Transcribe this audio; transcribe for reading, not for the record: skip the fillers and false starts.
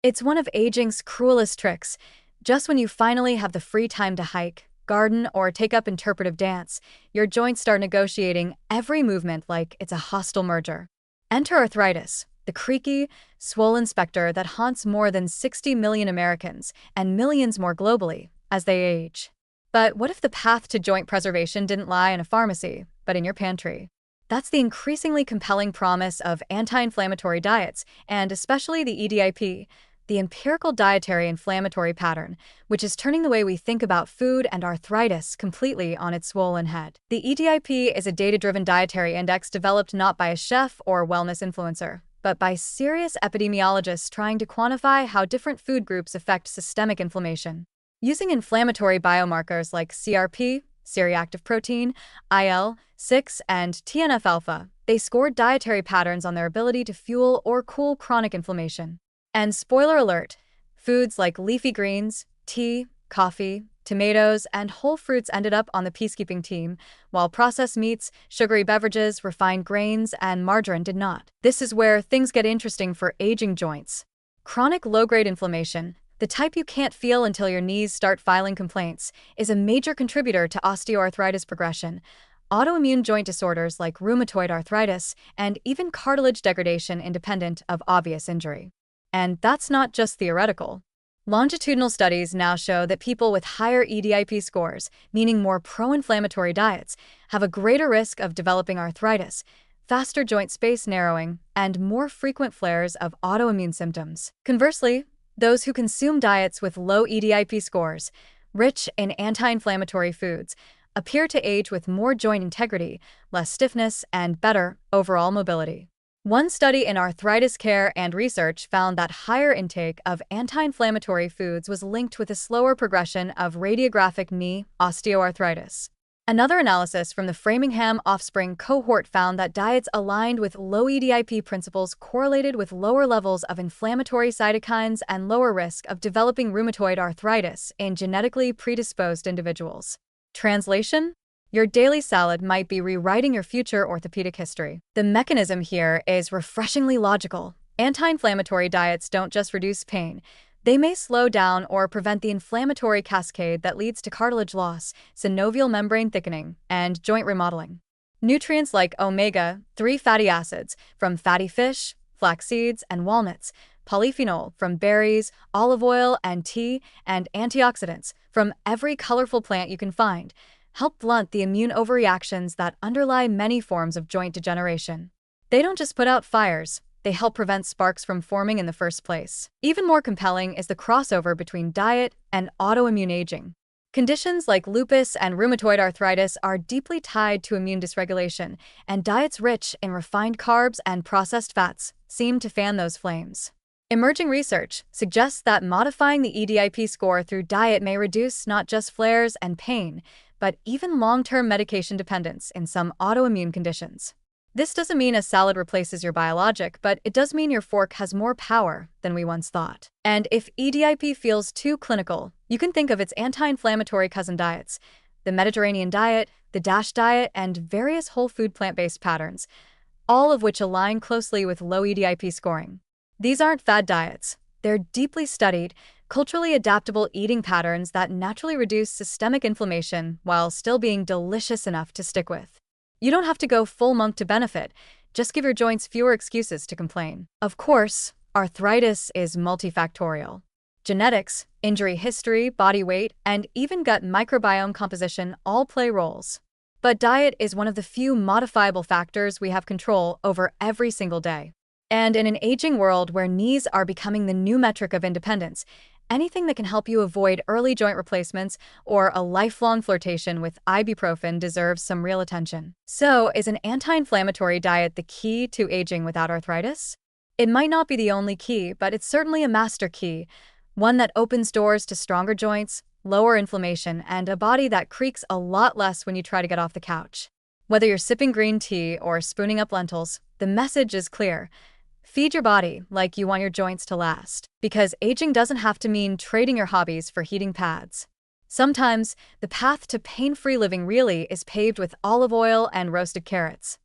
It's one of aging's cruelest tricks. Just when you finally have the free time to hike, garden, or take up interpretive dance, your joints start negotiating every movement like it's a hostile merger. Enter arthritis, the creaky, swollen specter that haunts more than 60 million Americans and millions more globally as they age. But what if the path to joint preservation didn't lie in a pharmacy, but in your pantry? That's the increasingly compelling promise of anti-inflammatory diets, and especially the EDIP, the empirical dietary inflammatory pattern, which is turning the way we think about food and arthritis completely on its swollen head. The EDIP is a data-driven dietary index developed not by a chef or wellness influencer, but by serious epidemiologists trying to quantify how different food groups affect systemic inflammation. Using inflammatory biomarkers like CRP, C-reactive protein, IL-6, and TNF-alpha, they scored dietary patterns on their ability to fuel or cool chronic inflammation. And spoiler alert, foods like leafy greens, tea, coffee, tomatoes, and whole fruits ended up on the peacekeeping team, while processed meats, sugary beverages, refined grains, and margarine did not. This is where things get interesting for aging joints. Chronic low-grade inflammation, the type you can't feel until your knees start filing complaints, is a major contributor to osteoarthritis progression, autoimmune joint disorders like rheumatoid arthritis, and even cartilage degradation independent of obvious injury. And that's not just theoretical. Longitudinal studies now show that people with higher EDIP scores, meaning more pro-inflammatory diets, have a greater risk of developing arthritis, faster joint space narrowing, and more frequent flares of autoimmune symptoms. Conversely, those who consume diets with low EDIP scores, rich in anti-inflammatory foods, appear to age with more joint integrity, less stiffness, and better overall mobility. One study in arthritis care and research found that higher intake of anti-inflammatory foods was linked with a slower progression of radiographic knee osteoarthritis. Another analysis from the Framingham Offspring cohort found that diets aligned with low EDIP principles correlated with lower levels of inflammatory cytokines and lower risk of developing rheumatoid arthritis in genetically predisposed individuals. Translation? Your daily salad might be rewriting your future orthopedic history. The mechanism here is refreshingly logical. Anti-inflammatory diets don't just reduce pain. They may slow down or prevent the inflammatory cascade that leads to cartilage loss, synovial membrane thickening, and joint remodeling. Nutrients like omega-3 fatty acids from fatty fish, flax seeds, and walnuts, polyphenol from berries, olive oil, and tea, and antioxidants from every colorful plant you can find help blunt the immune overreactions that underlie many forms of joint degeneration. They don't just put out fires, they help prevent sparks from forming in the first place. Even more compelling is the crossover between diet and autoimmune aging. Conditions like lupus and rheumatoid arthritis are deeply tied to immune dysregulation, and diets rich in refined carbs and processed fats seem to fan those flames. Emerging research suggests that modifying the EDIP score through diet may reduce not just flares and pain, but even long-term medication dependence in some autoimmune conditions. This doesn't mean a salad replaces your biologic, but it does mean your fork has more power than we once thought. And if EDIP feels too clinical, you can think of its anti-inflammatory cousin diets, the Mediterranean diet, the DASH diet, and various whole food plant-based patterns, all of which align closely with low EDIP scoring. These aren't fad diets. They're deeply studied, culturally adaptable eating patterns that naturally reduce systemic inflammation while still being delicious enough to stick with. You don't have to go full monk to benefit, just give your joints fewer excuses to complain. Of course, arthritis is multifactorial. Genetics, injury history, body weight, and even gut microbiome composition all play roles. But diet is one of the few modifiable factors we have control over every single day. And in an aging world where knees are becoming the new metric of independence, anything that can help you avoid early joint replacements or a lifelong flirtation with ibuprofen deserves some real attention. So, is an anti-inflammatory diet the key to aging without arthritis? It might not be the only key, but it's certainly a master key, one that opens doors to stronger joints, lower inflammation, and a body that creaks a lot less when you try to get off the couch. Whether you're sipping green tea or spooning up lentils, the message is clear. Feed your body like you want your joints to last, because aging doesn't have to mean trading your hobbies for heating pads. Sometimes, the path to pain-free living really is paved with olive oil and roasted carrots.